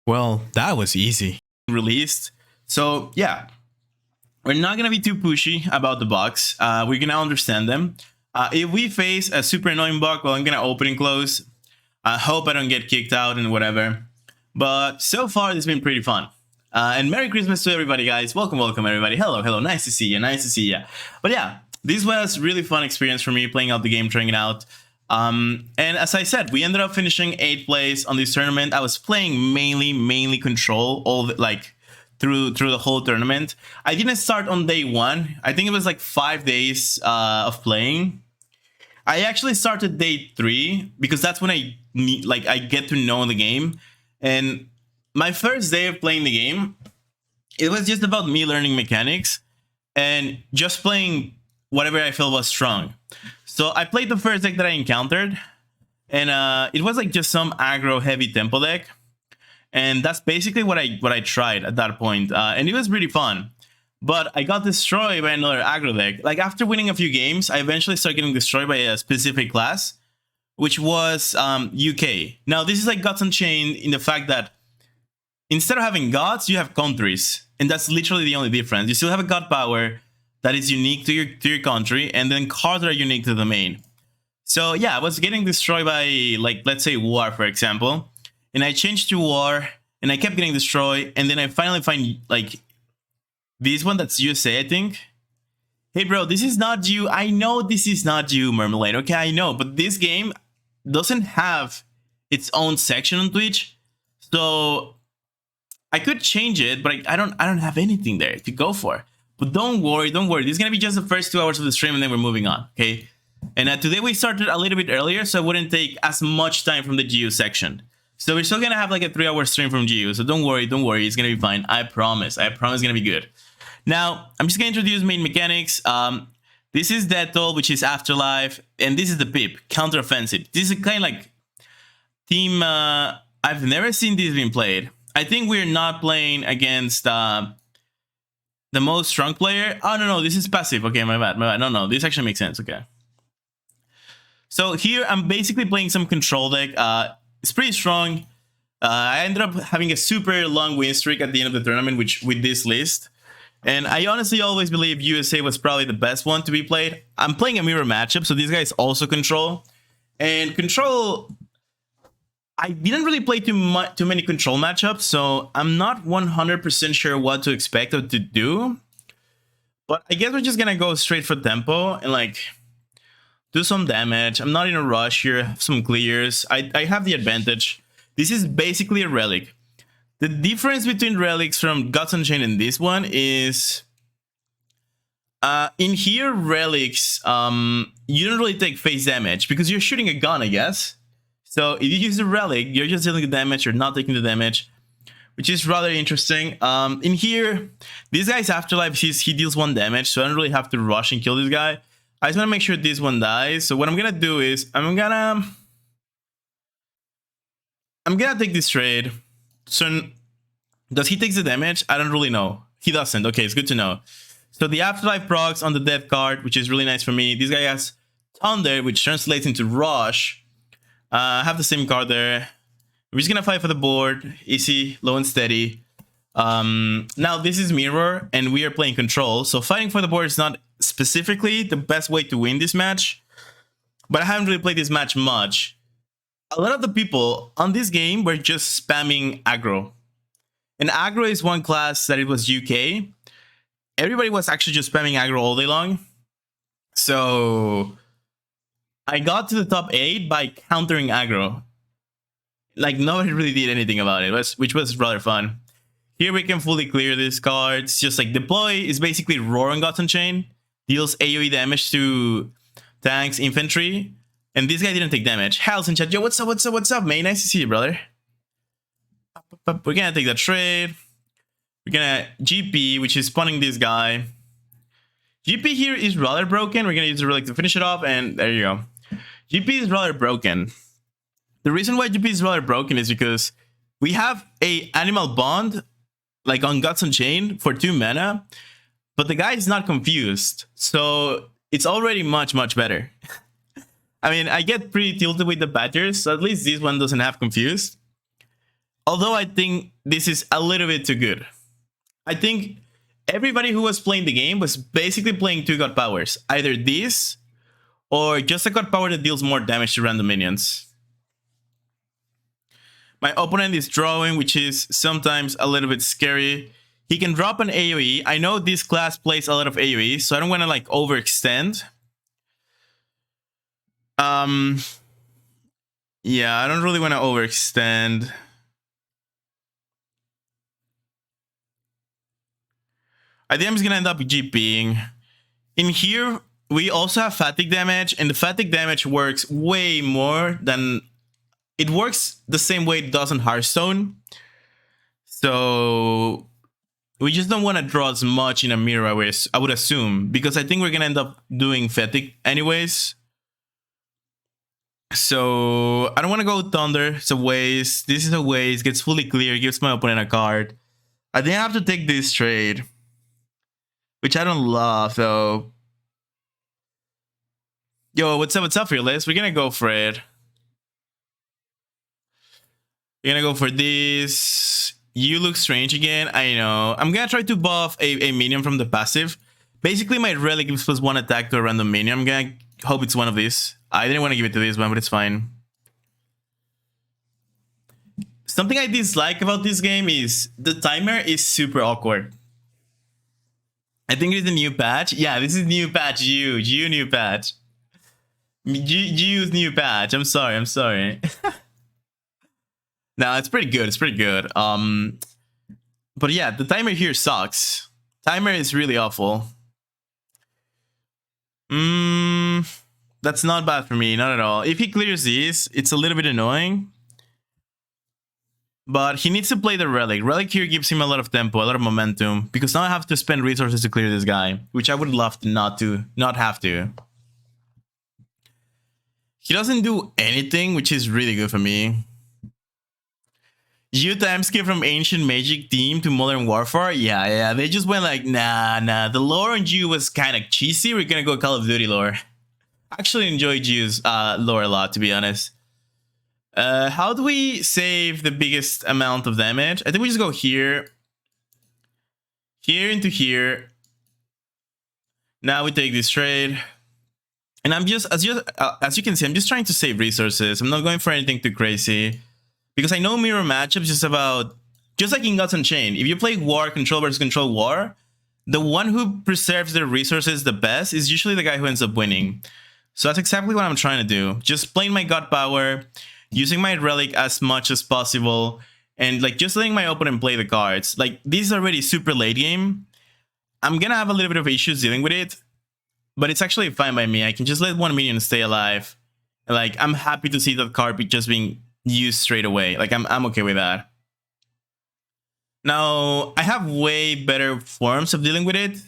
Well, that was easy. Released. So yeah, we're not gonna be too pushy about the bugs. We're gonna understand them. If we face a super annoying bug, well, I'm gonna open and close. I hope I don't get kicked out and whatever. But so far, it's been pretty fun. And Merry Christmas to everybody, guys. Welcome, welcome, everybody. Hello, hello. Nice to see you. Nice to see you. But yeah, this was really fun experience for me playing out the game, trying it out. And as I said, we ended up finishing 8th place on this tournament. I was playing mainly control all through the whole tournament. I didn't start on day 1. I think it was like 5 days of playing. I actually started day 3 because that's when I get to know the game. And my first day of playing the game, it was just about me learning mechanics and just playing whatever I felt was strong. So I played the first deck that I encountered, and it was like just some aggro heavy tempo deck, and that's basically what I tried at that point, and it was really fun. But I got destroyed by another aggro deck. Like after winning a few games, I eventually started getting destroyed by a specific class, which was UK. Now this is like Gods Unchained in the fact that instead of having gods, you have countries, and that's literally the only difference. You still have a god power that is unique to your country, and then cards that are unique to the main. So yeah, I was getting destroyed by, like, let's say war, for example, and I changed to war, and I kept getting destroyed, and then I finally find like this one that's USA, I think. Hey bro, this is not you. I know this is not you, Marmalade. Okay, I know, but this game doesn't have its own section on Twitch, so I could change it, but I don't have anything there to go for. But don't worry. This is gonna be just the first 2 hours of the stream, and then we're moving on, okay? And today we started a little bit earlier, so it wouldn't take as much time from the GU section. So we're still gonna have like a 3-hour stream from GU. So don't worry. It's gonna be fine. I promise. It's gonna be good. Now I'm just gonna introduce main mechanics. This is Death Toll, which is Afterlife, and this is the PIP, Counter Offensive. This is kind of like team. I've never seen this being played. I think we're not playing against the most strong player. Oh, no, this is passive. Okay, my bad. No, this actually makes sense. Okay. So here I'm basically playing some control deck. It's pretty strong. I ended up having a super long win streak at the end of the tournament, with this list. And I honestly always believe USA was probably the best one to be played. I'm playing a mirror matchup, so these guys also control. And control, I didn't really play too many control matchups, so I'm not 100% sure what to expect or to do. But I guess we're just gonna go straight for tempo and like do some damage. I'm not in a rush here. Have some clears. I have the advantage. This is basically a relic. The difference between relics from Gods Unchained and this one is in here relics you don't really take face damage because you're shooting a gun, I guess. So if you use the relic, you're just dealing the damage, you're not taking the damage, which is rather interesting. In here, this guy's Afterlife, he deals 1 damage, so I don't really have to rush and kill this guy. I just want to make sure this one dies. So what I'm gonna do is I'm gonna take this trade. So does he take the damage? I don't really know. He doesn't. Okay, it's good to know. So the Afterlife procs on the death card, which is really nice for me. This guy has Thunder, which translates into Rush. I have the same card there. We're just gonna fight for the board. Easy, low and steady. Now this is Mirror, and we are playing Control. So fighting for the board is not specifically the best way to win this match. But I haven't really played this match much. A lot of the people on this game were just spamming aggro. And aggro is one class that it was UK. Everybody was actually just spamming aggro all day long. So I got to the top 8 by countering aggro. Like nobody really did anything about it, which was rather fun. Here we can fully clear these cards. Just like deploy is basically Roar on Gods Unchained. Deals AoE damage to tanks, infantry. And this guy didn't take damage. How's in chat. Yo, what's up, man? Nice to see you, brother. We're gonna take that trade. We're gonna GP, which is spawning this guy. GP here is rather broken. We're gonna use the relic to finish it off, and there you go. GP is rather broken. The reason why GP is rather broken is because we have a animal bond, like on Gods Unchained, for 2 mana, but the guy is not confused, so it's already much better. I mean, I get pretty tilted with the badgers, so at least this one doesn't have confused. Although I think this is a little bit too good. I think everybody who was playing the game was basically playing 2 god powers. Either this, or just a god power that deals more damage to random minions. My opponent is drawing, which is sometimes a little bit scary. He can drop an AoE. I know this class plays a lot of AoE, so I don't want to like overextend. Yeah, I don't really want to overextend. I think I'm just gonna end up GPing. In here, we also have fatigue damage, and the fatigue damage works way more than... It works the same way it does on Hearthstone. So we just don't want to draw as much in a mirror, I would assume, because I think we're gonna end up doing fatigue anyways. So I don't want to go Thunder. It's a waste. This is a waste. Gets fully clear. Gives my opponent a card. I think I have to take this trade, which I don't love though. Yo, what's up? What's up, Fearless? We're gonna go for it. We're gonna go for this. You look strange again. I know. I'm gonna try to buff a minion from the passive. Basically, my relic gives +1 attack to a random minion. I'm gonna hope it's one of these. I didn't want to give it to this one, but it's fine. Something I dislike about this game is the timer is super awkward. I think it's a new patch. Yeah, this is new patch. GU new patch. GU's new patch. I'm sorry. No, it's pretty good. It's pretty good. But yeah, the timer here sucks. Timer is really awful. That's not bad for me, not at all. If he clears these, it's a little bit annoying. But he needs to play the relic. Relic here gives him a lot of tempo, a lot of momentum, because now I have to spend resources to clear this guy, which I would love to not have to. He doesn't do anything, which is really good for me. You time skip from Ancient Magic team to Modern Warfare? Yeah, they just went like, nah. The lore on GU was kind of cheesy. We're gonna go Call of Duty lore. I actually enjoy GU's lore a lot, to be honest. How do we save the biggest amount of damage? I think we just go here. Here into here. Now we take this trade. And I'm just, as you can see, I'm just trying to save resources. I'm not going for anything too crazy. Because I know mirror matchups just about... Just like in Gods Unchained, if you play War, Control versus Control War, the one who preserves their resources the best is usually the guy who ends up winning. So that's exactly what I'm trying to do. Just playing my God Power, using my Relic as much as possible, and like just letting my opponent play the cards. Like, this is already super late game. I'm gonna have a little bit of issues dealing with it, but it's actually fine by me. I can just let one minion stay alive. Like, I'm happy to see that card just being used straight away. Like, I'm okay with that. Now, I have way better forms of dealing with it.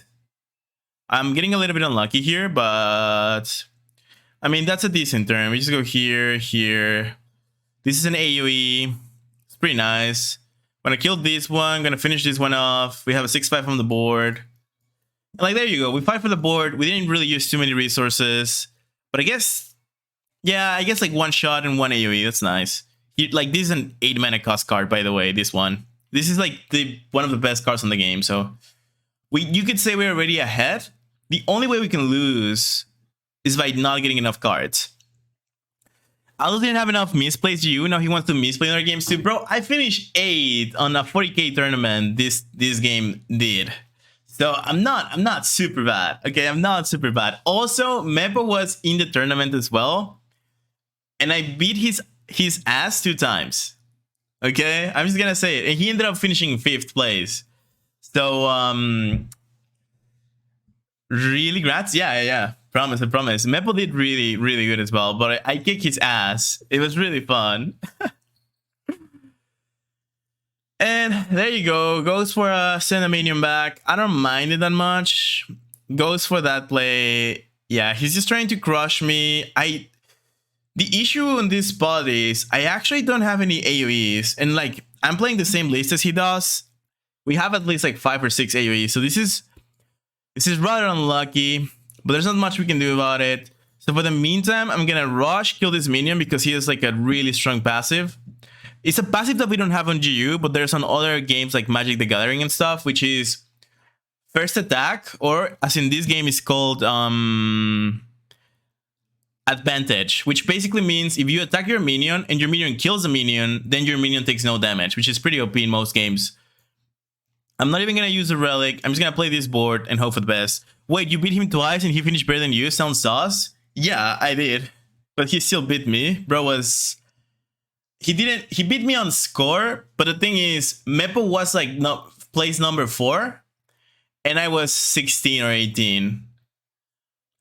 I'm getting a little bit unlucky here, but... I mean, that's a decent turn. We just go here, here. This is an AoE. It's pretty nice. I'm gonna kill this one. Gonna finish this one off. We have a 6-5 on the board. And like, there you go. We fight for the board. We didn't really use too many resources. But I guess... Yeah, I guess like one shot and one AoE. That's nice. Like, this is an 8 mana cost card, by the way, this one. This is like one of the best cards in the game, so... You could say we're already ahead. The only way we can lose is by not getting enough cards. Aldous didn't have enough misplays to you. Now he wants to misplay in our games too. Bro, I finished 8th on a 40k tournament this game did. So I'm not super bad. Okay, I'm not super bad. Also, Mepo was in the tournament as well. And I beat his ass 2 times. Okay? I'm just gonna say it. And he ended up finishing 5th place. So really grats? Yeah. I promise. Mepo did really good as well, but I kicked his ass. It was really fun. And there you go. Goes for a send a minion back. I don't mind it that much. Goes for that play. Yeah, he's just trying to crush me. The issue on this spot is I actually don't have any AoEs, and like I'm playing the same list as he does. We have at least like 5 or 6 AoEs, so this is rather unlucky. But there's not much we can do about it. So for the meantime, I'm gonna rush kill this minion because he has like a really strong passive. It's a passive that we don't have on GU, but there's on other games like Magic the Gathering and stuff, which is first attack, or as in this game is called advantage, which basically means if you attack your minion and your minion kills a minion, then your minion takes no damage, which is pretty OP in most games. I'm not even gonna use a relic. I'm just gonna play this board and hope for the best. Wait, you beat him twice and he finished better than you? Sounds sauce? Yeah, I did. But he still beat me. Bro was... He beat me on score, but the thing is, Mepo was like place number 4, and I was 16 or 18.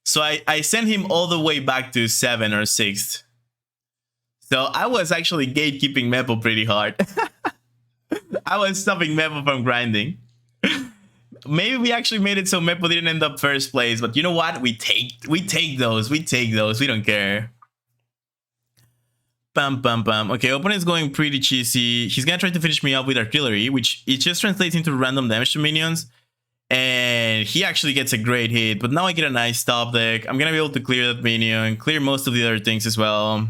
So I sent him all the way back to 7 or 6th. So I was actually gatekeeping Mepo pretty hard. I was stopping Mepo from grinding. Maybe we actually made it so Mepo didn't end up first place, but you know what? We take those. We take those. We don't care. Bam, bam, bam. Okay, opponent's going pretty cheesy. He's gonna try to finish me up with artillery, which it just translates into random damage to minions. And he actually gets a great hit, but now I get a nice top deck. I'm gonna be able to clear that minion, clear most of the other things as well.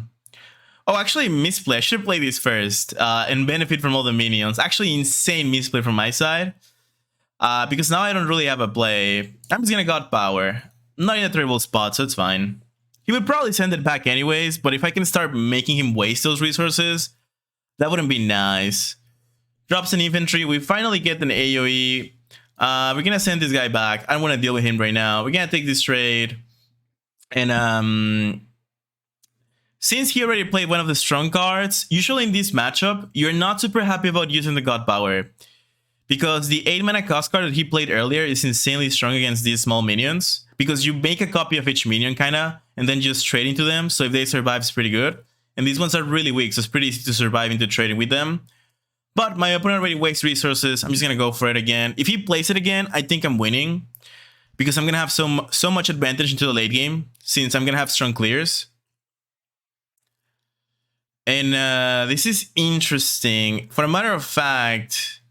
Oh, actually, misplay. I should play this first and benefit from all the minions. Actually, insane misplay from my side. Because now I don't really have a play. I'm just gonna God Power. I'm not in a terrible spot, so it's fine. He would probably send it back anyways, but if I can start making him waste those resources, that wouldn't be nice. Drops an infantry. We finally get an AoE. We're gonna send this guy back. I don't want to deal with him right now. We're gonna take this trade. And since he already played one of the strong cards, usually in this matchup, you're not super happy about using the God Power. Because the 8 mana cost card that he played earlier is insanely strong against these small minions. Because you make a copy of each minion, kinda, and then just trade into them. So if they survive, it's pretty good. And these ones are really weak, so it's pretty easy to survive into trading with them. But my opponent already wastes resources. I'm just gonna go for it again. If he plays it again, I think I'm winning. Because I'm gonna have so much advantage into the late game, since I'm gonna have strong clears. And this is interesting. For a matter of fact,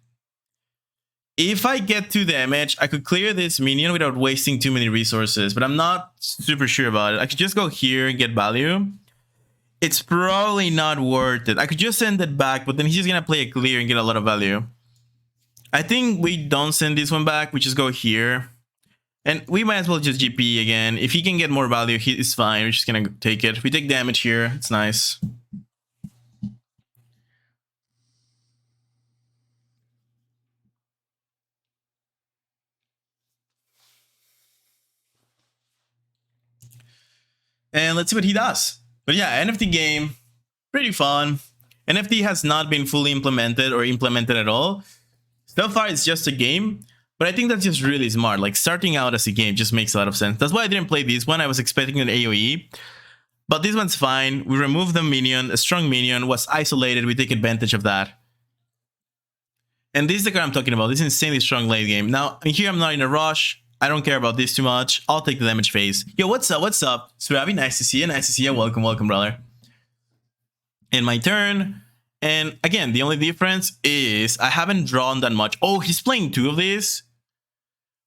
if I get 2 damage, I could clear this minion without wasting too many resources, but I'm not super sure about it. I could just go here and get value. It's probably not worth it. I could just send it back, but then he's just gonna play a clear and get a lot of value. I think we don't send this one back. We just go here. And we might as well just GP again. If he can get more value, it's fine. We're just gonna take it. We take damage here. It's nice. And let's see what he does. But yeah, NFT game, pretty fun. NFT has not been fully implemented or implemented at all. So far, it's just a game. But I think that's just really smart. Like, starting out as a game just makes a lot of sense. That's why I didn't play this one. I was expecting an AoE. But this one's fine. We remove the minion. A strong minion was isolated. We take advantage of that. And this is the card I'm talking about. This is insanely strong late game. Now, here I'm not in a rush. I don't care about this too much. I'll take the damage phase. Yo, what's up? What's up? Surabi, nice to see you. Nice to see you. Welcome, welcome, brother. And my turn. And again, the only difference is I haven't drawn that much. Oh, he's playing 2 of these.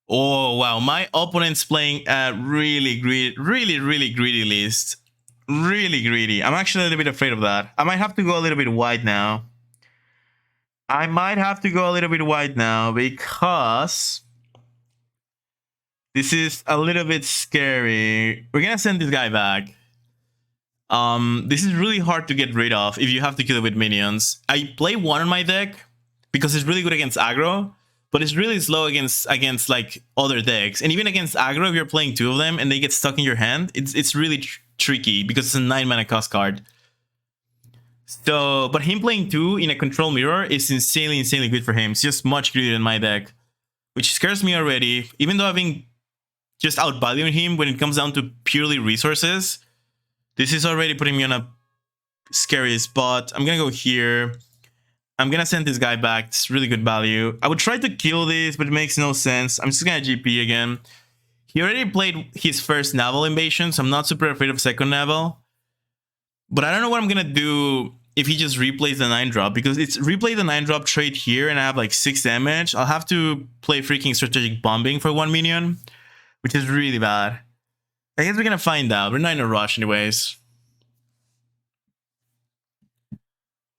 Oh, wow. My opponent's playing a really greedy list. Really greedy. I'm actually a little bit afraid of that. I might have to go a little bit wide now. Because this is a little bit scary. We're gonna send this guy back. This is really hard to get rid of if you have to kill it with minions. I play 1 on my deck because it's really good against aggro, but it's really slow against like other decks. And even against aggro, if you're playing 2 of them and they get stuck in your hand, it's really tricky because it's a 9 mana cost card. So, but him playing 2 in a control mirror is insanely good for him. It's just much greedier than my deck, which scares me already. Even though I've been just outvaluing him when it comes down to purely resources, this is already putting me on a scary spot. I'm gonna go here. I'm gonna send this guy back. It's really good value. I would try to kill this, but it makes no sense. I'm just gonna GP again. He already played his first naval invasion, so I'm not super afraid of second naval. But I don't know what I'm gonna do if he just replays the 9-drop, because it's replay the 9-drop trade here and I have like 6 damage. I'll have to play freaking strategic bombing for 1 minion, which is really bad. I guess we're gonna find out. We're not in a rush anyways.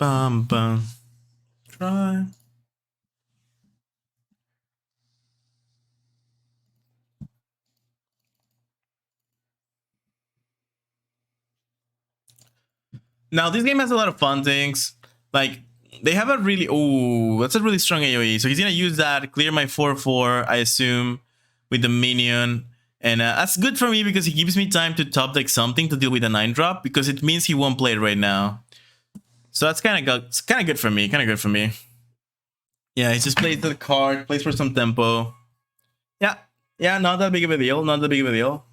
Bum bum. Try. Now this game has a lot of fun things. Like they have a really that's a really strong AoE. So he's gonna use that, clear my 4/4, I assume, with the minion. And that's good for me because he gives me time to top deck something to deal with the 9-drop, because it means he won't play it right now. So that's kind of good for me. Kind of good for me. Yeah, he just plays the card, plays for some tempo. Yeah, not that big of a deal. Not that big of a deal.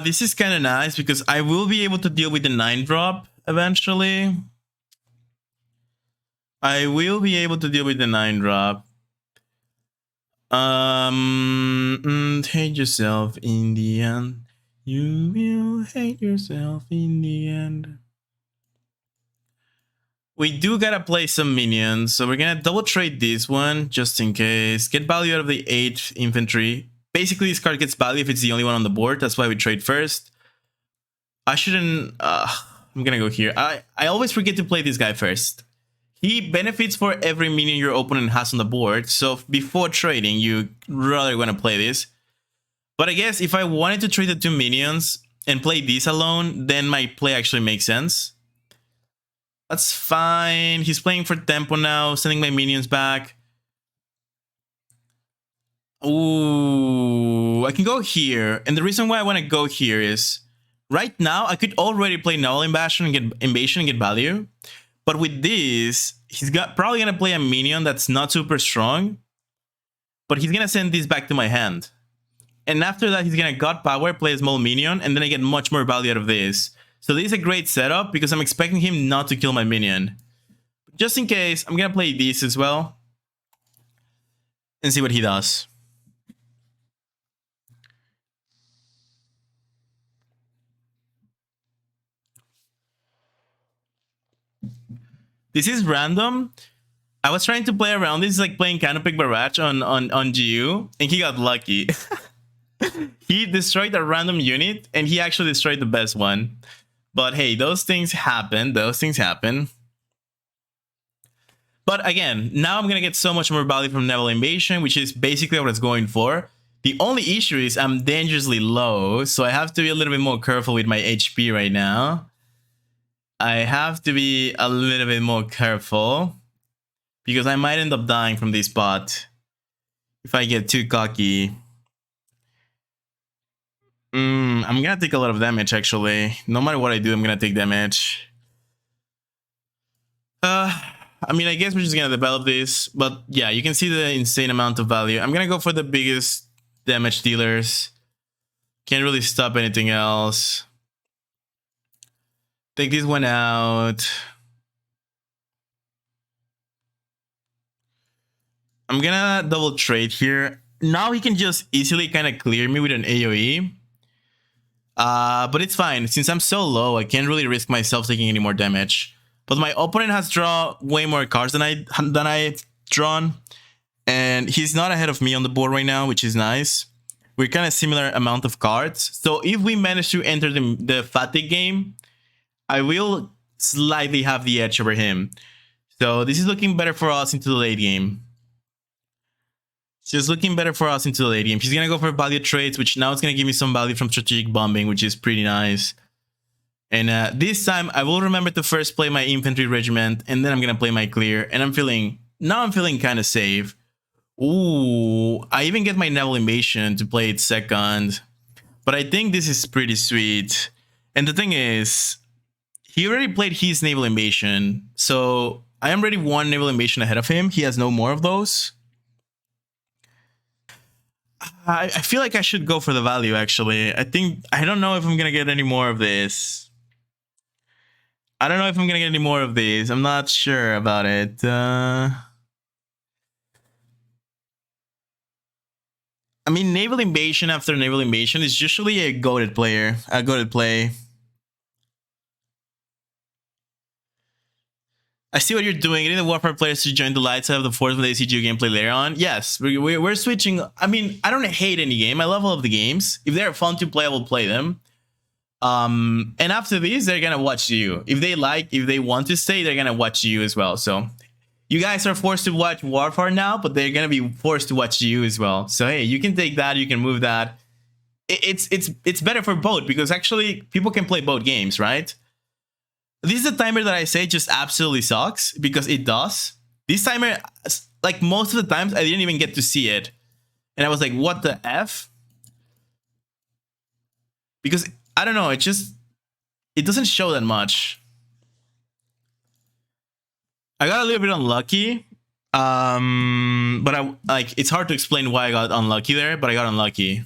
This is kind of nice because I will be able to deal with the 9-drop eventually. I will be able to deal with the 9-drop. Hate yourself in the end. You will hate yourself in the end. We do gotta play some minions, so we're gonna double trade this one just in case. Get value out of the 8th infantry. Basically, this card gets value if it's the only one on the board. That's why we trade first. I shouldn't. I'm gonna go here. I always forget to play this guy first. He benefits for every minion your opponent has on the board, so before trading, you rather want to play this. But I guess if I wanted to trade the 2 minions and play this alone, then my play actually makes sense. That's fine. He's playing for tempo now, sending my minions back. Ooh, I can go here. And the reason why I want to go here is, right now, I could already play Naval Invasion and get value. But with this, he's probably going to play a minion that's not super strong. But he's going to send this back to my hand. And after that, he's going to God Power, play a small minion, and then I get much more value out of this. So this is a great setup because I'm expecting him not to kill my minion. Just in case, I'm going to play this as well. And see what he does. This is random. I was trying to play around this, like playing Canopic Barrage on GU, and he got lucky. He destroyed a random unit, and he actually destroyed the best one. But hey, those things happen. Those things happen. But again, now I'm gonna get so much more value from Naval Invasion, which is basically what it's going for. The only issue is I'm dangerously low, so I have to be a little bit more careful with my HP right now. I have to be a little bit more careful because I might end up dying from this bot if I get too cocky. I'm gonna take a lot of damage actually. No matter what I do, I'm gonna take damage. I mean, I guess we're just gonna develop this, but yeah, you can see the insane amount of value. I'm gonna go for the biggest damage dealers. Can't really stop anything else. Take this one out. I'm gonna double trade here. Now he can just easily kind of clear me with an AoE. But it's fine. Since I'm so low, I can't really risk myself taking any more damage. But my opponent has drawn way more cards than I've drawn. And he's not ahead of me on the board right now, which is nice. We're kind of similar amount of cards. So if we manage to enter the fatigue game, I will slightly have the edge over him. So this is looking better for us into the late game. It's just looking better for us into the late game. She's going to go for value trades, which now it's going to give me some value from strategic bombing, which is pretty nice. And this time, I will remember to first play my infantry regiment, and then I'm going to play my clear. And I'm feeling kind of safe. Ooh, I even get my Naval Invasion to play it second. But I think this is pretty sweet. And the thing is, he already played his Naval Invasion. So I am already 1 Naval Invasion ahead of him. He has no more of those. I feel like I should go for the value, actually. I don't know if I'm going to get any more of this. I don't know if I'm going to get any more of these. I'm not sure about it. I mean, Naval Invasion after Naval Invasion is usually a goated play. I see what you're doing. Getting the Warfare players to join the light side of the force when they see GU gameplay later on. Yes, we're switching. I mean, I don't hate any game. I love all of the games. If they're fun to play, I will play them. And after this, they're gonna watch you. If they want to stay, they're gonna watch you as well. So you guys are forced to watch Warfare now, but they're gonna be forced to watch you as well. So hey, you can take that. You can move that. It's better for both because actually people can play both games, right? This is a timer that I say just absolutely sucks because it does. This timer, like most of the times, I didn't even get to see it. And I was like, what the F? Because, I don't know, it doesn't show that much. I got a little bit unlucky. But it's hard to explain why I got unlucky there, but I got unlucky.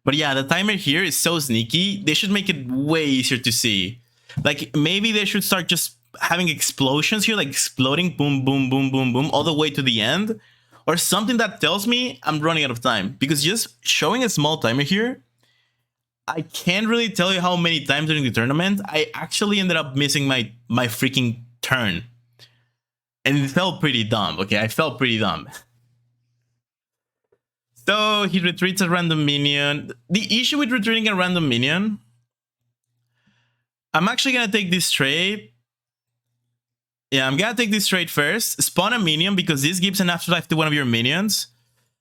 But yeah, the timer here is so sneaky. They should make it way easier to see. Like, maybe they should start just having explosions here, like exploding, boom, boom, boom, boom, boom, all the way to the end. Or something that tells me I'm running out of time. Because just showing a small timer here, I can't really tell you how many times during the tournament I actually ended up missing my freaking turn. And it felt pretty dumb, okay? I felt pretty dumb. So he retreats a random minion. The issue with retreating a random minion, I'm actually gonna take this trade. Yeah, I'm gonna take this trade first. Spawn a minion because this gives an afterlife to one of your minions.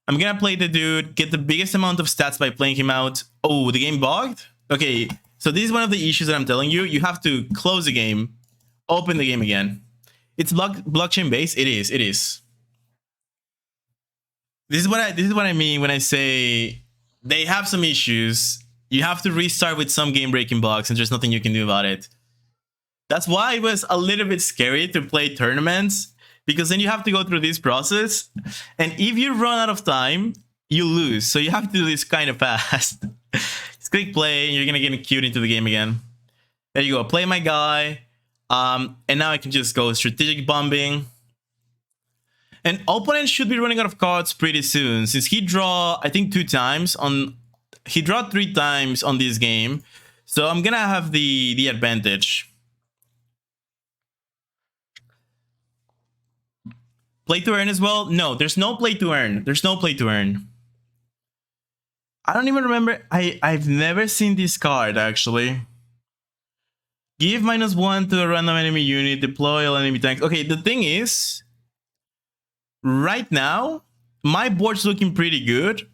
I'm gonna play the dude, get the biggest amount of stats by playing him out. Oh, the game bugged? Okay, so this is one of the issues that I'm telling you. You have to close the game, open the game again. It's blockchain based. It is. This is what I mean when I say they have some issues. You have to restart with some game-breaking bugs, and there's nothing you can do about it. That's why it was a little bit scary to play tournaments, because then you have to go through this process, and if you run out of time, you lose. So you have to do this kind of fast. Just click play, and you're gonna get queued into the game again. There you go. Play my guy, and now I can just go strategic bombing. And opponent should be running out of cards pretty soon, since he draw, I think, 2 times on. He drew 3 times on this game, so I'm gonna have the advantage. Play to earn as well? No, there's no play to earn. There's no play to earn. I don't even remember. I've never seen this card, actually. Give -1 to a random enemy unit. Deploy all enemy tanks. Okay, the thing is, right now, my board's looking pretty good.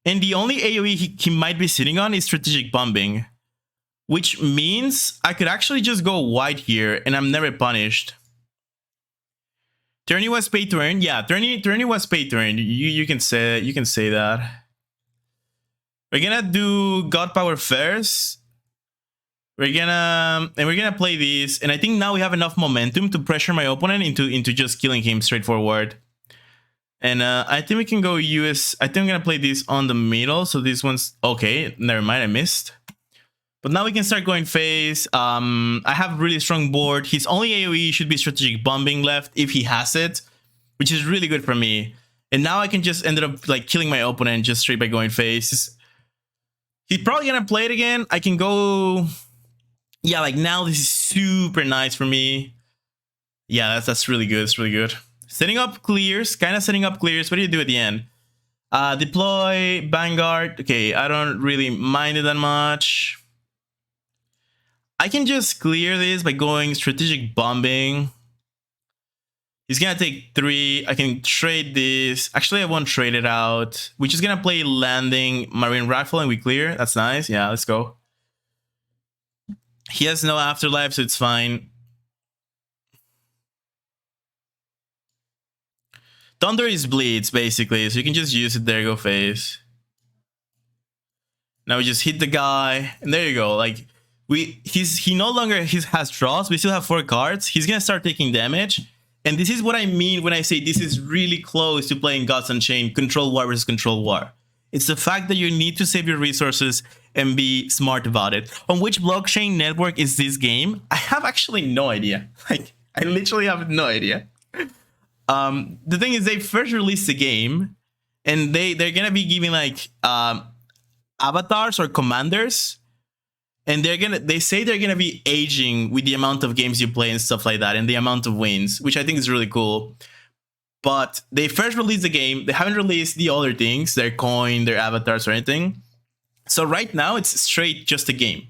And the only AoE he might be sitting on is strategic bombing. Which means I could actually just go white here and I'm never punished. Tourney was pay to earn. Yeah, tourney was pay to earn. You can say that. We're gonna do God Power first. We're gonna play this, and I think now we have enough momentum to pressure my opponent into just killing him straightforward. And I think we can go US. I think I'm gonna play this on the middle. So this one's okay. Never mind, I missed. But now we can start going phase. I have a really strong board. His only AoE should be strategic bombing left if he has it, which is really good for me. And now I can just end up like killing my opponent just straight by going phase. He's probably gonna play it again. I can go. Yeah, like now this is super nice for me. Yeah, that's really good. It's really good. Setting up clears, kind of setting up clears. What do you do at the end? Deploy, Vanguard. Okay, I don't really mind it that much. I can just clear this by going strategic bombing. He's gonna take 3. I can trade this. Actually, I won't trade it out. We're just gonna play landing, marine rifle, and we clear. That's nice. Yeah, let's go. He has no afterlife, so it's fine. Thunder is bleeds, basically, so you can just use it there, go phase. Now we just hit the guy, and there you go. Like, he no longer has draws, we still have 4 cards. He's gonna start taking damage. And this is what I mean when I say this is really close to playing Gods Unchained, Control War versus Control War. It's the fact that you need to save your resources and be smart about it. On which blockchain network is this game? I have actually no idea. Like, I literally have no idea. The thing is, they first released the game, and they're gonna be giving like avatars or commanders, and they say they're gonna be aging with the amount of games you play and stuff like that, and the amount of wins, which I think is really cool. But they first released the game. They haven't released the other things, their coin, their avatars, or anything. So right now it's straight just a game.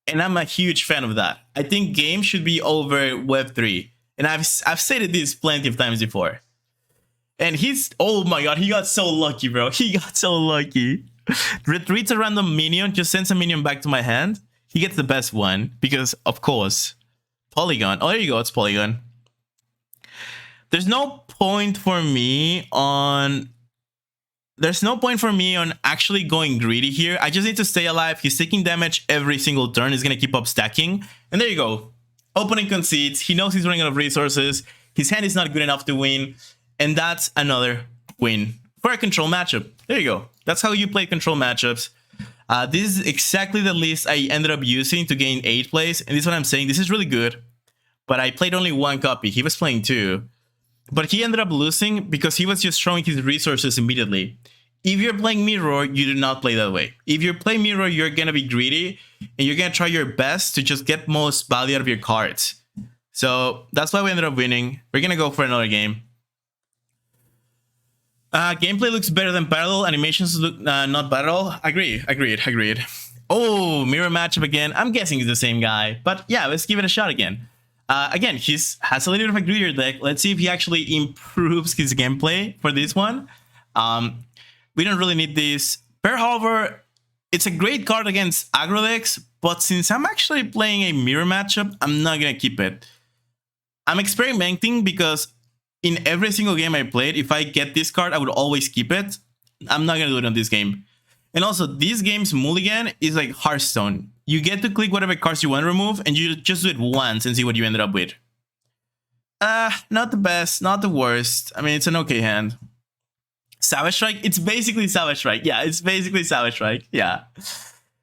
And I'm a huge fan of that. I think games should be over Web3. And I've stated this plenty of times before. And oh my god, he got so lucky, bro. He got so lucky. Retreats a random minion, just sends a minion back to my hand. He gets the best one because, of course, Polygon. Oh, there you go, it's Polygon. There's no point for me on actually going greedy here. I just need to stay alive. He's taking damage every single turn. He's going to keep up stacking. And there you go. Opening concedes. He knows he's running out of resources. His hand is not good enough to win. And that's another win for a control matchup. There you go. That's how you play control matchups. This is exactly the list I ended up using to gain 8th place. And this is what I'm saying. This is really good. But I played only 1 copy. He was playing 2. But he ended up losing because he was just showing his resources immediately. If you're playing Mirror, you do not play that way. If you're playing Mirror, you're going to be greedy. And you're going to try your best to just get most value out of your cards. So that's why we ended up winning. We're going to go for another game. Gameplay looks better than Parallel. Animations look not bad at all. Agreed. Oh, Mirror matchup again. I'm guessing it's the same guy. But yeah, let's give it a shot again. Again, he has a little bit of a greedier deck. Let's see if he actually improves his gameplay for this one. We don't really need this. However, it's a great card against aggro decks, but since I'm actually playing a mirror matchup, I'm not going to keep it. I'm experimenting because in every single game I played, if I get this card, I would always keep it. I'm not going to do it on this game. And also, this game's mulligan is like Hearthstone. You get to click whatever cards you want to remove, and you just do it once and see what you ended up with. Not the best, not the worst. I mean, it's an okay hand. Savage Strike? It's basically Savage Strike. Yeah, it's basically Savage Strike. Yeah.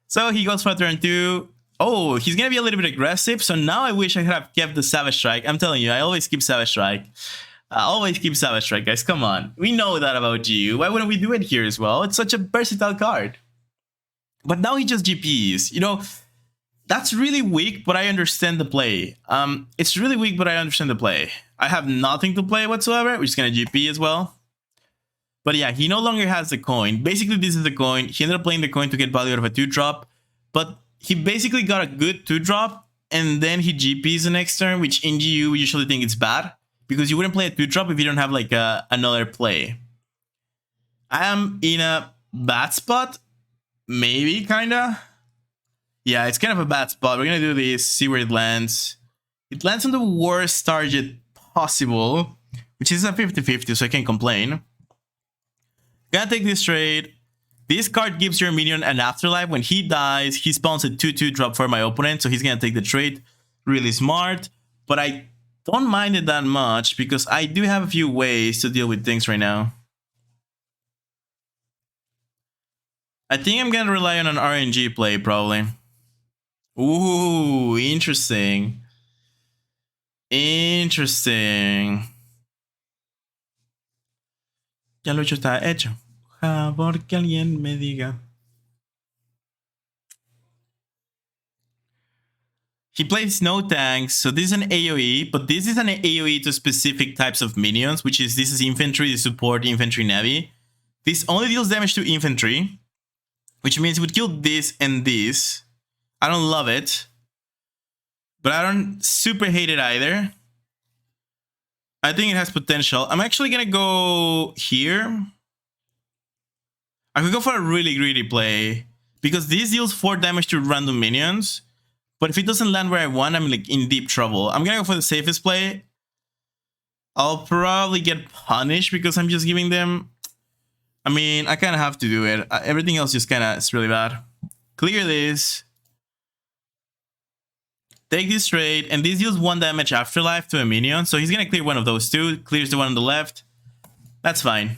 So he goes for turn 2. Oh, he's going to be a little bit aggressive. So now I wish I could have kept the Savage Strike. I'm telling you, I always keep Savage Strike. Always keep Savage Strike, guys. Come on. We know that about GU. Why wouldn't we do it here as well? It's such a versatile card. But now he just GPs. You know, that's really weak, but I understand the play. It's really weak, but I understand the play. I have nothing to play whatsoever. We're just going to GP as well. But yeah, he no longer has the coin. Basically, this is the coin. He ended up playing the coin to get value out of a 2-drop. But he basically got a good 2-drop. And then he GPs the next turn, which in GU we usually think it's bad. Because you wouldn't play a 2-drop if you don't have like another play. I am in a bad spot. Maybe, kinda. Yeah, it's kind of a bad spot. We're gonna do this, see where it lands. It lands on the worst target possible, which is a 50-50, so I can't complain. Gonna take this trade. This card gives your minion an afterlife. When he dies, he spawns a 2-2 drop for my opponent, so he's gonna take the trade. Really smart, but I don't mind it that much because I do have a few ways to deal with things right now. I think I'm gonna rely on an RNG play, probably. Ooh, interesting. Interesting. Ya lo hecho está hecho. Por que alguien me diga. He plays no tanks, so this is an AoE, but this is an AoE to specific types of minions, which is this is infantry, the support, infantry, navy. This only deals damage to infantry, which means it would kill this and this. I don't love it, but I don't super hate it either. I think it has potential. I'm actually gonna go here. I could go for a really greedy play because this deals 4 damage to random minions. But if it doesn't land where I want, I'm like in deep trouble. I'm gonna go for the safest play. I'll probably get punished because I'm just giving them. I mean, I kind of have to do it. Everything else just kind of is really bad. Clear this. Take this trade, and this deals 1 damage afterlife to a minion. So he's gonna clear one of those 2. Clears the one on the left. That's fine.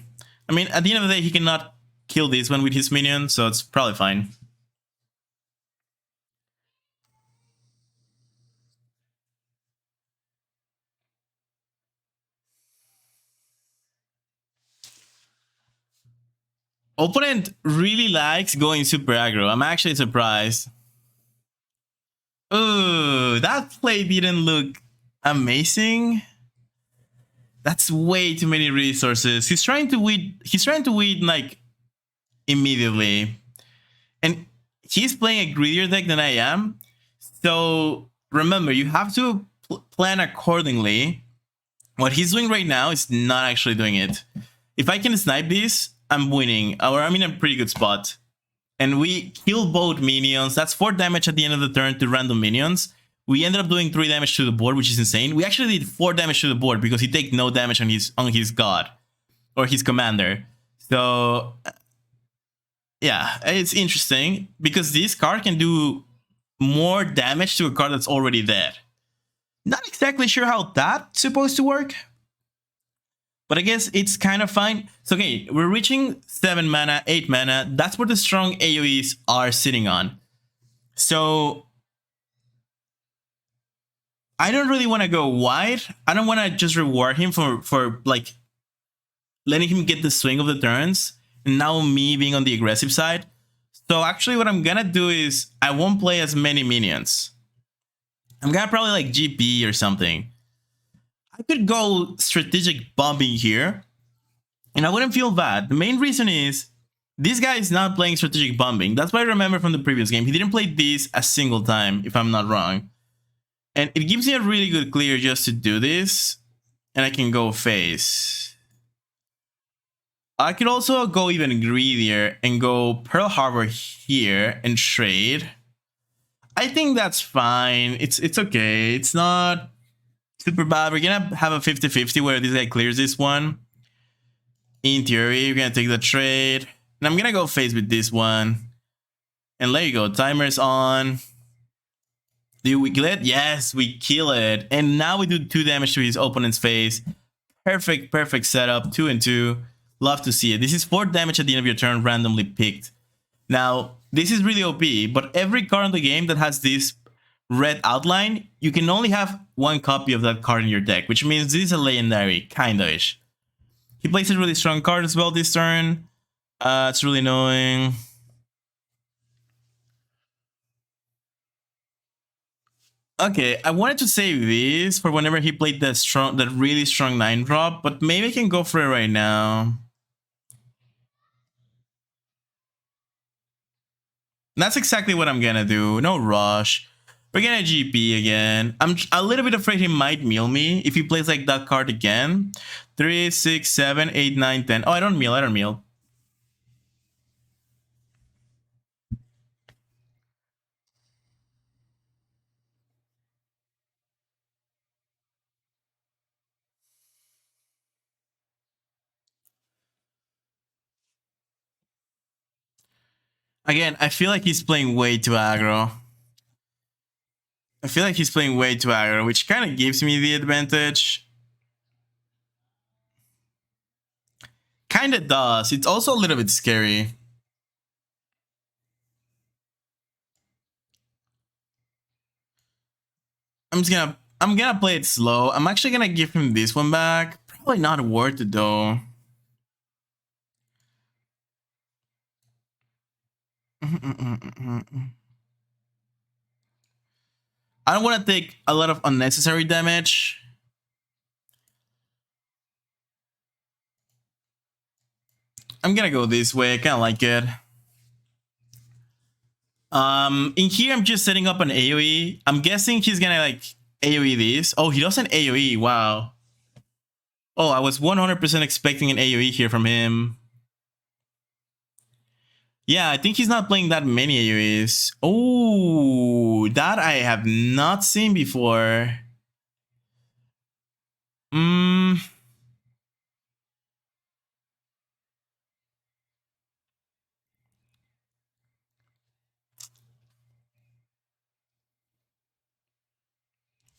I mean, at the end of the day, he cannot kill this one with his minion, so it's probably fine. Opponent really likes going super aggro. I'm actually surprised. Ooh, that play didn't look amazing. That's way too many resources. He's trying to win. He's trying to win like immediately, and he's playing a greedier deck than I am. So remember, you have to plan accordingly. What he's doing right now is not actually doing it. If I can snipe this, I'm winning, or I'm in a pretty good spot. And we kill both minions. That's 4 damage at the end of the turn to random minions. We ended up doing 3 damage to the board, which is insane. We actually did 4 damage to the board because he takes no damage on his god or his commander. So yeah, it's interesting because this card can do more damage to a card that's already dead. Not exactly sure how that's supposed to work, but I guess it's kind of fine. So okay, we're reaching 7 mana, 8 mana. That's where the strong AoEs are sitting on. So I don't really want to go wide. I don't want to just reward him for like letting him get the swing of the turns, and now me being on the aggressive side. So actually what I'm gonna do is I won't play as many minions. I'm gonna probably like GP or something. I could go strategic bombing here, and I wouldn't feel bad. The main reason is this guy is not playing strategic bombing. That's what I remember from the previous game. He didn't play this a single time, if I'm not wrong. And it gives me a really good clear just to do this, and I can go face. I could also go even greedier and go Pearl Harbor here and trade. I think that's fine. It's okay. It's not super bad. We're gonna have a 50-50 where this guy clears this one. In theory, we're gonna take the trade. And I'm gonna go face with this one. And there you go. Timer's on. Do we kill it? Yes, we kill it. And now we do 2 damage to his opponent's face. Perfect setup. 2 and 2. Love to see it. This is 4 damage at the end of your turn, randomly picked. Now, this is really OP, but every card in the game that has this red outline, you can only have 1 copy of that card in your deck, which means this is a legendary, kinda-ish. He plays a really strong card as well this turn. It's really annoying. Okay, I wanted to save this for whenever he played that really strong 9-drop, but maybe I can go for it right now. That's exactly what I'm gonna do. No rush. We're gonna GP again. I'm a little bit afraid he might meal me if he plays like that card again. 3, 6, 7, 8, 9, 10. Oh, I don't meal. Again, I feel like he's playing way too aggro. Which kind of gives me the advantage. Kind of does. It's also a little bit scary. I'm gonna play it slow. I'm actually gonna give him this one back. Probably not worth it though. I don't want to take a lot of unnecessary damage. I'm gonna go this way. I kind of like it. In here, I'm just setting up an AoE. I'm guessing he's gonna like AoE this. Oh, he doesn't AoE. Wow. Oh, I was 100% expecting an AoE here from him. Yeah, I think he's not playing that many AoEs. Oh, that I have not seen before.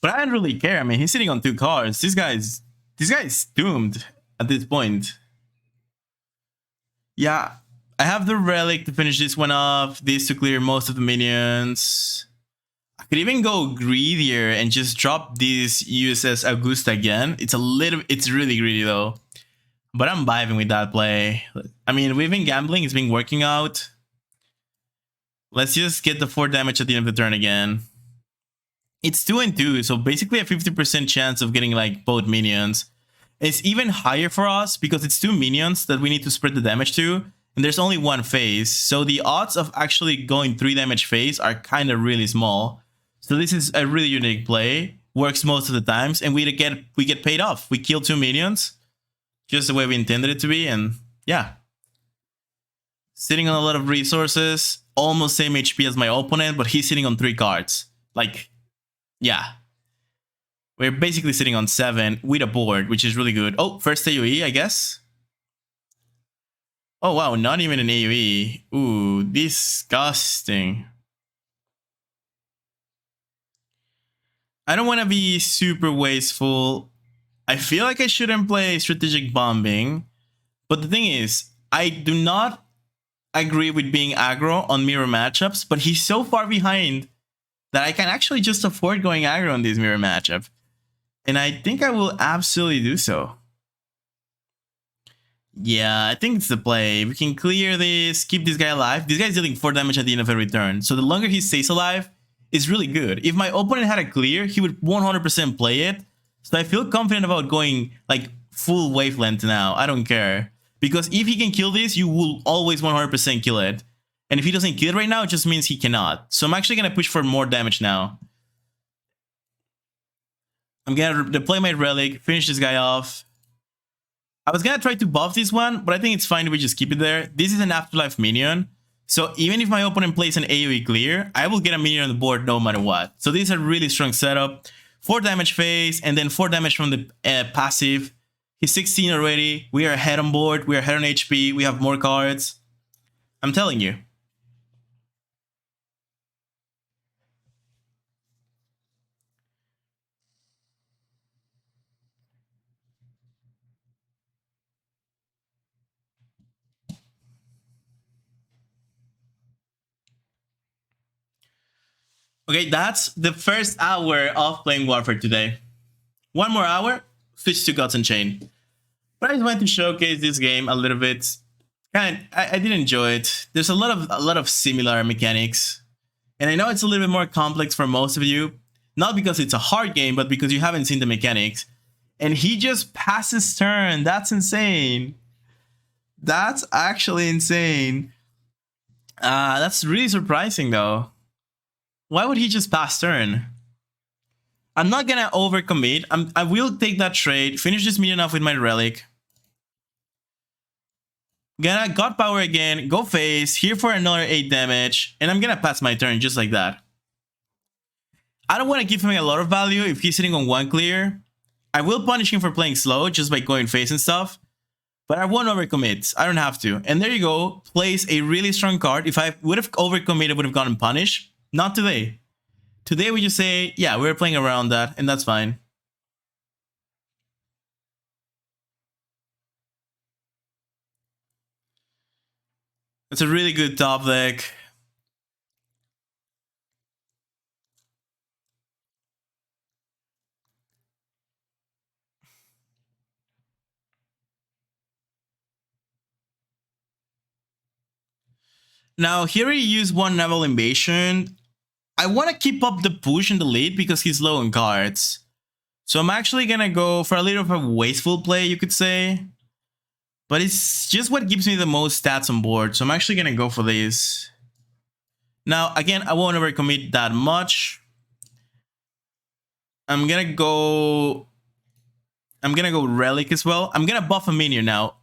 But I don't really care. I mean, he's sitting on 2 cards. This guy's doomed at this point. Yeah, I have the relic to finish this one off. This to clear most of the minions. I could even go greedier and just drop this USS Augusta again. It's really greedy though. But I'm vibing with that play. I mean, we've been gambling. It's been working out. Let's just get the 4 damage at the end of the turn again. It's 2 and 2, so basically a 50% chance of getting like both minions. It's even higher for us because it's 2 minions that we need to spread the damage to, and there's only 1 phase, so the odds of actually going 3 damage phase are kind of really small. So this is a really unique play, works most of the times, and we get paid off. We kill 2 minions, just the way we intended it to be, and yeah. Sitting on a lot of resources, almost same HP as my opponent, but he's sitting on 3 cards. Like, yeah. We're basically sitting on 7 with a board, which is really good. Oh, first AoE, I guess. Oh, wow, not even an AoE. Ooh, disgusting. I don't want to be super wasteful. I feel like I shouldn't play strategic bombing. But the thing is, I do not agree with being aggro on mirror matchups, but he's so far behind that I can actually just afford going aggro on this mirror matchup. And I think I will absolutely do so. Yeah, I think it's the play. We can clear this, keep this guy alive. This guy's dealing 4 damage at the end of every turn. So the longer he stays alive, is really good. If my opponent had a clear, he would 100% play it. So I feel confident about going like full wavelength now. I don't care. Because if he can kill this, you will always 100% kill it. And if he doesn't kill it right now, it just means he cannot. So I'm actually going to push for more damage now. I'm going to deploy my relic, finish this guy off. I was going to try to buff this one, but I think it's fine if we just keep it there. This is an afterlife minion. So even if my opponent plays an AoE clear, I will get a minion on the board no matter what. So this is a really strong setup. 4 damage phase, and then 4 damage from the passive. He's 16 already. We are ahead on board. We are ahead on HP. We have more cards. I'm telling you. Okay, that's the first hour of playing Warfare today. 1 more hour, switch to Gods Unchained. But I just wanted to showcase this game a little bit. I did enjoy it. There's a lot of similar mechanics. And I know it's a little bit more complex for most of you. Not because it's a hard game, but because you haven't seen the mechanics. And he just passes turn. That's insane. That's actually insane. That's really surprising though. Why would he just pass turn? I'm not gonna overcommit. I will take that trade, finish this minion off with my relic. Gonna God Power again, go face, here for another 8 damage, and I'm gonna pass my turn just like that. I don't want to give him a lot of value if he's sitting on 1 clear. I will punish him for playing slow just by going face and stuff. But I won't overcommit. I don't have to. And there you go. Plays a really strong card. If I would have overcommitted, I would have gotten punished. Not today. Today we just say, yeah, we're playing around that, and that's fine. It's a really good top deck. Now, here he used 1 Naval Invasion. I want to keep up the push in the lead because he's low on cards. So I'm actually going to go for a little of a wasteful play, you could say. But it's just what gives me the most stats on board. So I'm actually going to go for this. Now, again, I won't overcommit that much. I'm going to go Relic as well. I'm going to buff a minion now.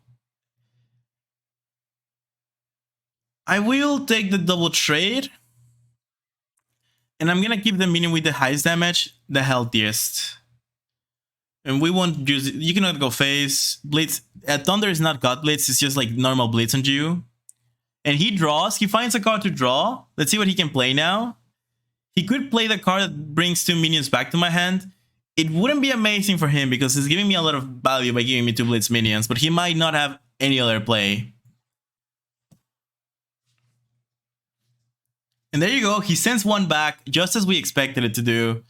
I will take the double trade. And I'm gonna keep the minion with the highest damage, the healthiest. And we won't use it. You cannot go face. Blitz. Thunder is not God Blitz, it's just like normal Blitz on you. And he draws, he finds a card to draw. Let's see what he can play now. He could play the card that brings 2 minions back to my hand. It wouldn't be amazing for him because he's giving me a lot of value by giving me 2 Blitz minions, but he might not have any other play. And there you go, he sends 1 back, just as we expected it to do.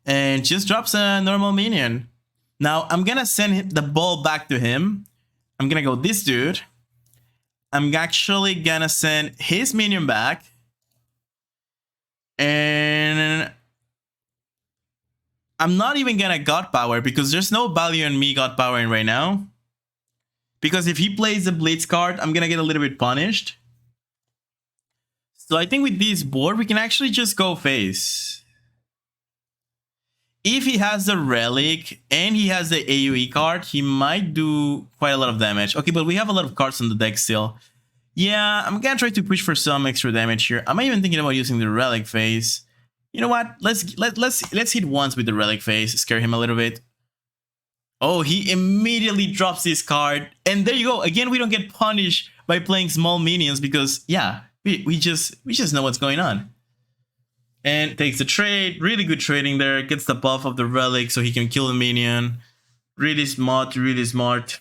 And just drops a normal minion. Now, I'm gonna send the ball back to him. I'm gonna go this dude. I'm actually gonna send his minion back. And I'm not even gonna God Power because there's no value in me God Powering right now. Because if he plays the Blitz card, I'm gonna get a little bit punished. So I think with this board, we can actually just go face. If he has the Relic and he has the AoE card, he might do quite a lot of damage. Okay, but we have a lot of cards on the deck still. Yeah, I'm gonna try to push for some extra damage here. I'm even thinking about using the Relic phase. You know what? Let's hit once with the Relic phase, scare him a little bit. Oh, he immediately drops this card, and there you go. Again, we don't get punished by playing small minions because yeah, we just know what's going on. And takes the trade, really good trading there. Gets the buff of the Relic so he can kill the minion. Really smart, really smart.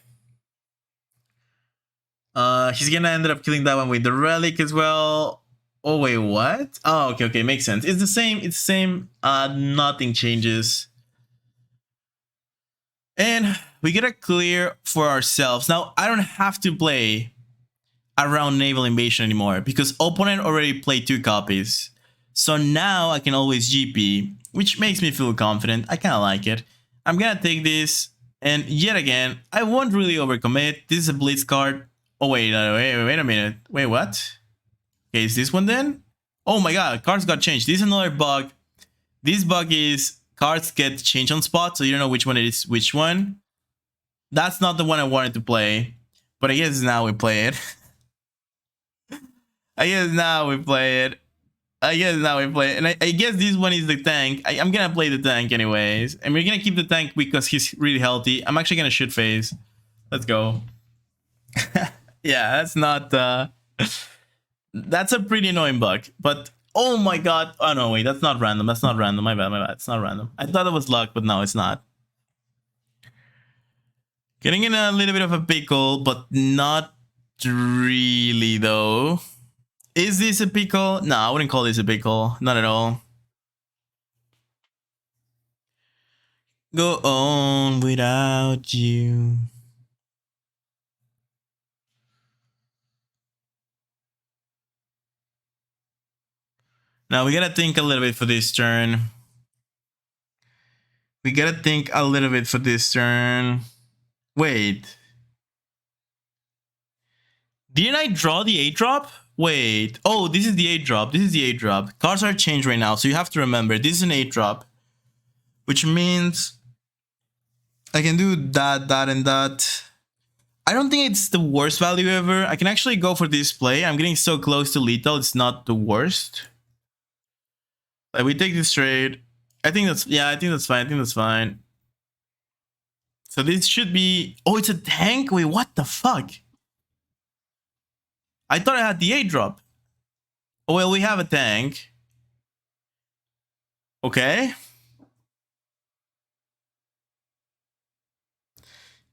He's gonna end up killing that one with the Relic as well. Oh wait, what? Oh, okay, makes sense. It's the same. Nothing changes. And we get a clear for ourselves. Now, I don't have to play around Naval Invasion anymore because opponent already played 2 copies. So now I can always GP, which makes me feel confident. I kind of like it. I'm gonna take this, and yet again, I won't really overcommit. This is a Blitz card. Oh wait a minute. Wait, what? Okay, is this one then? Oh my god, cards got changed. This is another bug. This bug is cards get changed on spot, so you don't know which one it is which one. That's not the one I wanted to play, but I guess now we play it. I guess now we play it. And I guess this one is the tank. I'm gonna play the tank anyways. And we're gonna keep the tank because he's really healthy. I'm actually gonna shoot phase. Let's go. Yeah, that's not... that's a pretty annoying bug. But, oh my god. Oh no, wait, that's not random. That's not random. My bad. It's not random. I thought it was luck, but no, it's not. Getting in a little bit of a pickle, but not really though. Is this a pickle? No, I wouldn't call this a pickle. Not at all. Go on without you. Now we gotta think a little bit for this turn. Wait. Didn't I draw the 8-drop? Wait. Oh, this is the 8-drop. Cards are changed right now, so you have to remember, this is an 8-drop. Which means I can do that, and that. I don't think it's the worst value ever. I can actually go for this play. I'm getting so close to lethal, it's not the worst. Like, we take this trade. I think that's fine. So this should be... Oh, it's a tank? Wait, what the fuck? I thought I had the 8-drop. Oh, well, we have a tank. Okay.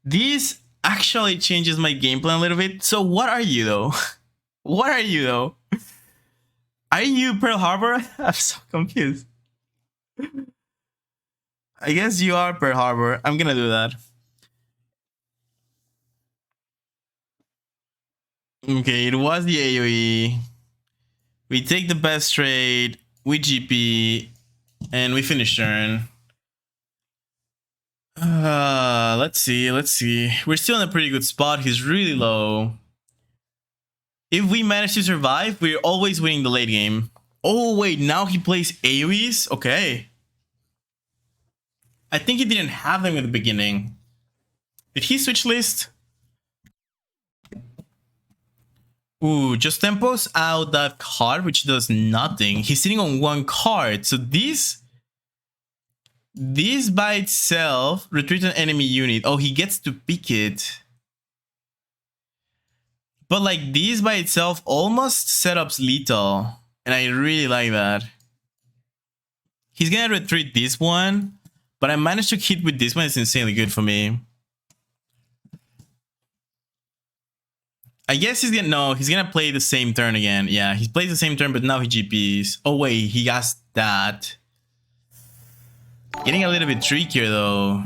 This actually changes my game plan a little bit. So what are you, though? Are you Pearl Harbor? I'm so confused. I guess you are Pearl Harbor. I'm gonna do that. Okay, it was the AoE. We take the best trade, we GP, and we finish turn. Let's see. We're still in a pretty good spot. He's really low. If we manage to survive, we're always winning the late game. Oh, wait, now he plays AoEs? Okay. I think he didn't have them at the beginning. Did he switch list? Ooh, just tempos out that card, which does nothing. He's sitting on 1 card. So this by itself, retreat an enemy unit. Oh, he gets to pick it. But like this by itself almost setups lethal. And I really like that. He's gonna retreat this one. But I managed to hit with this one. It's insanely good for me. I guess he's gonna play the same turn again. Yeah, he plays the same turn, but now he GPs. Oh wait, he has that. Getting a little bit trickier though.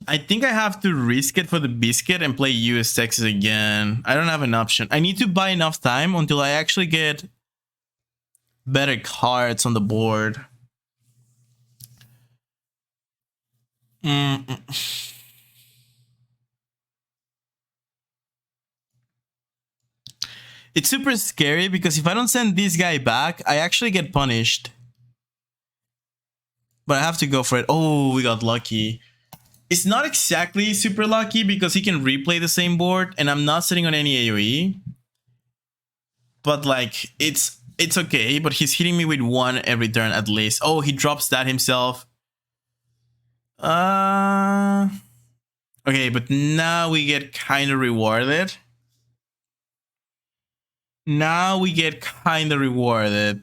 I think I have to risk it for the biscuit and play US Texas again. I don't have an option. I need to buy enough time until I actually get better cards on the board. It's super scary because if I don't send this guy back, I actually get punished. But I have to go for it. Oh, we got lucky. It's not exactly super lucky because he can replay the same board and I'm not sitting on any AoE. But like, it's okay, but he's hitting me with one every turn at least. Oh, he drops that himself. Okay, but now we get kind of rewarded. Now we get kind of rewarded.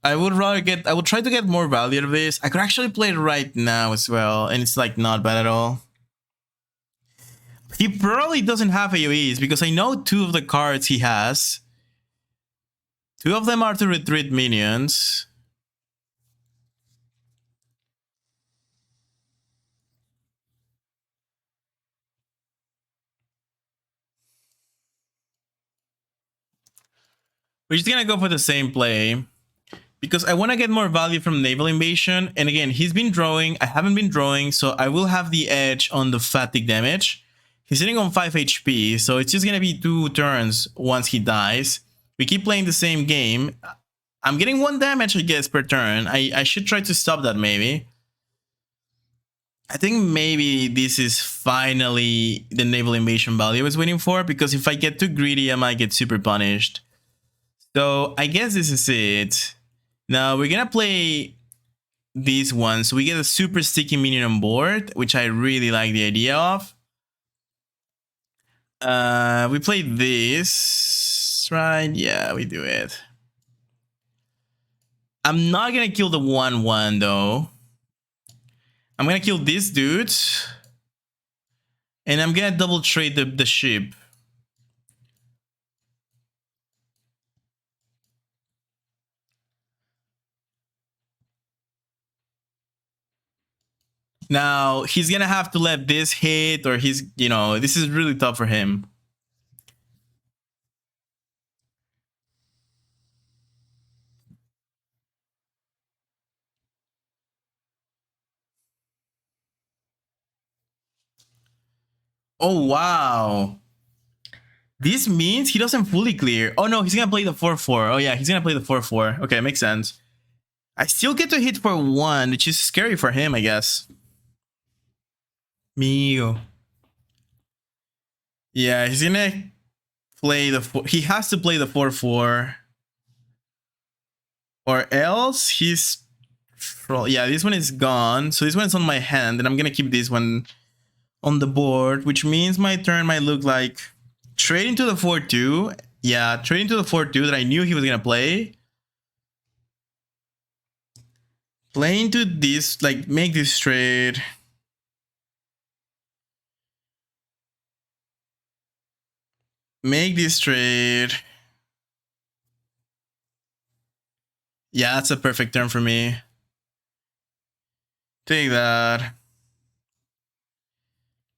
I would try to get more value out of this. I could actually play it right now as well, and it's like not bad at all. He probably doesn't have AoEs because I know 2 of the cards he has. 2 of them are to retreat minions. We're just gonna go for the same play because I want to get more value from Naval Invasion. And again, he's been drawing. I haven't been drawing, so I will have the edge on the fatigue damage. He's sitting on 5 HP, so it's just gonna be 2 turns once he dies. We keep playing the same game. I'm getting 1 damage, I guess, per turn. I should try to stop that, maybe. I think maybe this is finally the Naval Invasion value I was waiting for, because if I get too greedy, I might get super punished. So I guess this is it. Now we're gonna play these ones. So we get a super sticky minion on board, which I really like the idea of. We play this, right? Yeah, we do it. I'm not gonna kill the 1/1 though. I'm gonna kill this dude. And I'm gonna double trade the ship. Now, he's gonna have to let this hit, or he's, you know, this is really tough for him. Oh, wow. This means he doesn't fully clear. Oh, no, he's gonna play the 4/4. Oh, yeah, he's gonna play the 4/4. Okay, makes sense. I still get to hit for 1, which is scary for him, I guess. Mio. Yeah, he's gonna play the 4. He has to play the 4/4. Or else he's... Yeah, this one is gone. So this one's on my hand, and I'm gonna keep this one on the board, which means my turn might look like trading to the 4/2. Yeah, trading to the 4/2 that I knew he was gonna play. Playing to this, like, make this trade. Make this trade. Yeah, that's a perfect turn for me. Take that.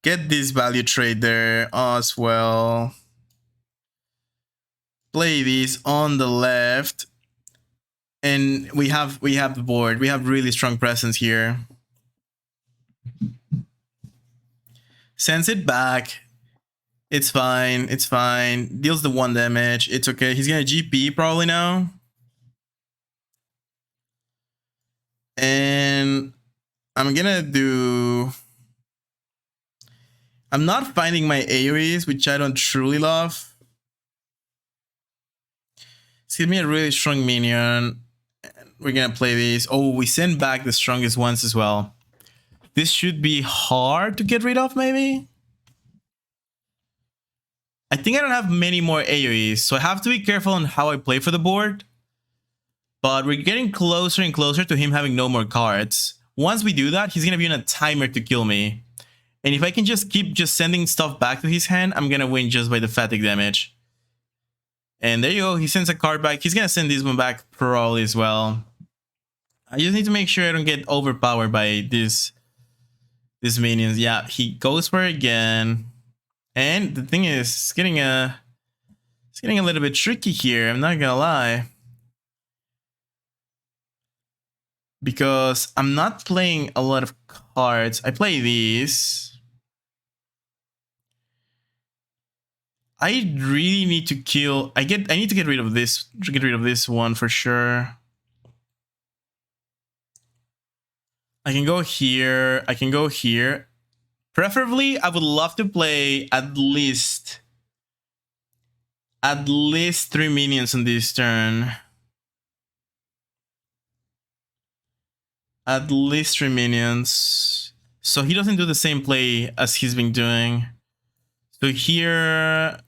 Get this value trade there as well. Play these on the left. And we have the board. We have really strong presence here. Sends it back. It's fine. It's fine. Deals the 1 damage. It's okay. He's gonna GP probably now. And I'm gonna do... I'm not finding my AoEs, which I don't truly love. It's giving me a really strong minion. We're gonna play these. Oh, we send back the strongest ones as well. This should be hard to get rid of, maybe? I think I don't have many more AoEs, so I have to be careful on how I play for the board. But we're getting closer and closer to him having no more cards. Once we do that, he's gonna be on a timer to kill me. And if I can just keep sending stuff back to his hand, I'm gonna win just by the fatigue damage. And there you go, he sends a card back. He's gonna send this one back probably as well. I just need to make sure I don't get overpowered by these minions. Yeah, he goes for it again. And the thing is, it's getting a little bit tricky here, I'm not gonna lie. Because I'm not playing a lot of cards. I play these. I really need to kill. I need to get rid of this. Get rid of this one for sure. I can go here. I can go here. Preferably, I would love to play at least 3 minions on this turn. At least 3 minions. So he doesn't do the same play as he's been doing. So here.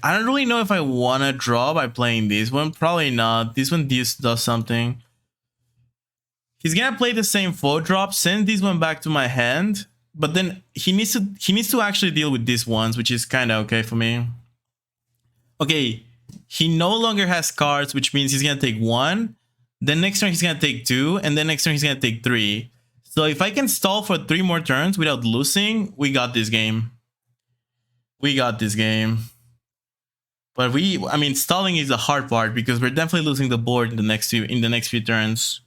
I don't really know if I want to draw by playing this one. Probably not. This one does something. He's gonna play the same 4-drop, send this one back to my hand, but then he needs to actually deal with these ones, which is kind of okay for me. Okay, he no longer has cards, which means he's gonna take 1. Then next turn he's gonna take 2, and then next turn he's gonna take 3. So if I can stall for 3 more turns without losing, we got this game. We got this game. But I mean, stalling is the hard part because we're definitely losing the board in the next few turns.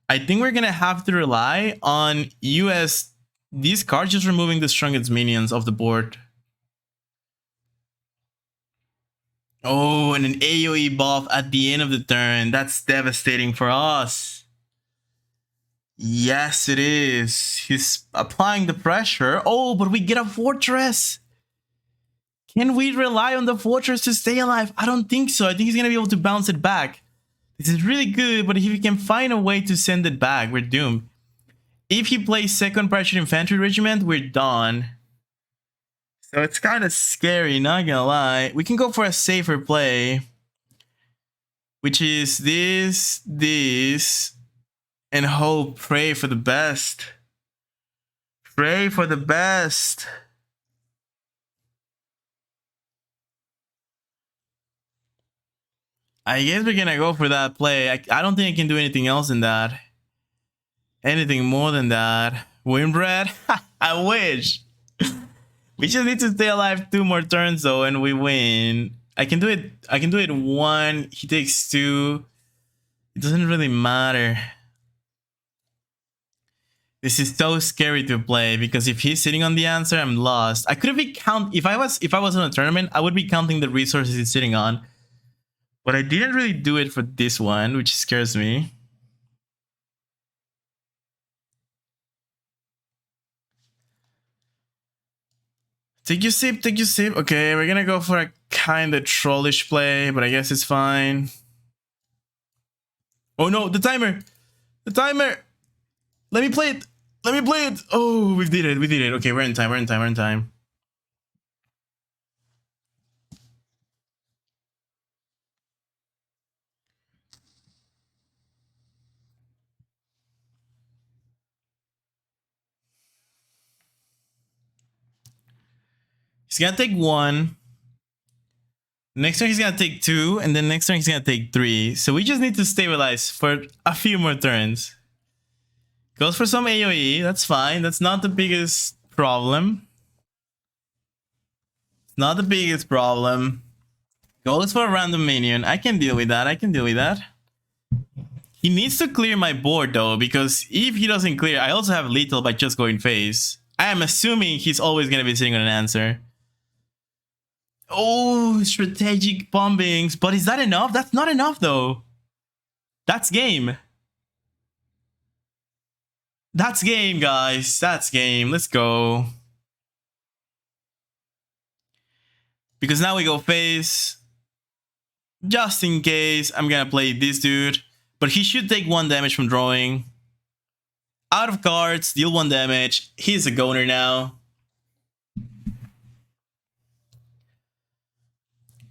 I think we're gonna have to rely on these cards just removing the strongest minions off the board. Oh, and an AoE buff at the end of the turn. That's devastating for us. Yes, it is. He's applying the pressure. Oh, but we get a fortress. Can we rely on the fortress to stay alive? I don't think so. I think he's gonna be able to bounce it back. This is really good, but if he can find a way to send it back, we're doomed. If he plays second pressure infantry regiment, we're done. So it's kind of scary, not gonna lie. We can go for a safer play, which is this, and hope, pray for the best. Pray for the best. I guess we're gonna go for that play. I don't think I can do anything else than that. Anything more than that. Windbread? I wish. We just need to stay alive 2 more turns though, and we win. I can do it 1. He takes 2. It doesn't really matter. This is so scary to play because if he's sitting on the answer, I'm lost. I could have been if I was in a tournament, I would be counting the resources he's sitting on. But I didn't really do it for this one, which scares me. Take your sip, take your sip. Okay, we're gonna go for a kind of trollish play, but I guess it's fine. Oh no, the timer! The timer! Let me play it! Let me play it! Oh, we did it, we did it. Okay, we're in time, we're in time, we're in time. He's gonna take 1. Next turn he's gonna take 2, and then next turn he's gonna take 3. So we just need to stabilize for a few more turns. Goes for some AoE, that's fine. That's not the biggest problem. It's not the biggest problem. Goes for a random minion. I can deal with that, I can deal with that. He needs to clear my board though, because if he doesn't clear, I also have lethal by just going face. I am assuming he's always gonna be sitting on an answer. Oh, strategic bombings. But is that enough? That's not enough though. That's game. That's game, guys. That's game. Let's go. Because now we go face. Just in case, I'm gonna play this dude. But he should take 1 damage from drawing. Out of cards, deal 1 damage. He's a goner now.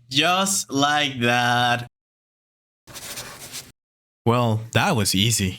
Just like that. Well, that was easy.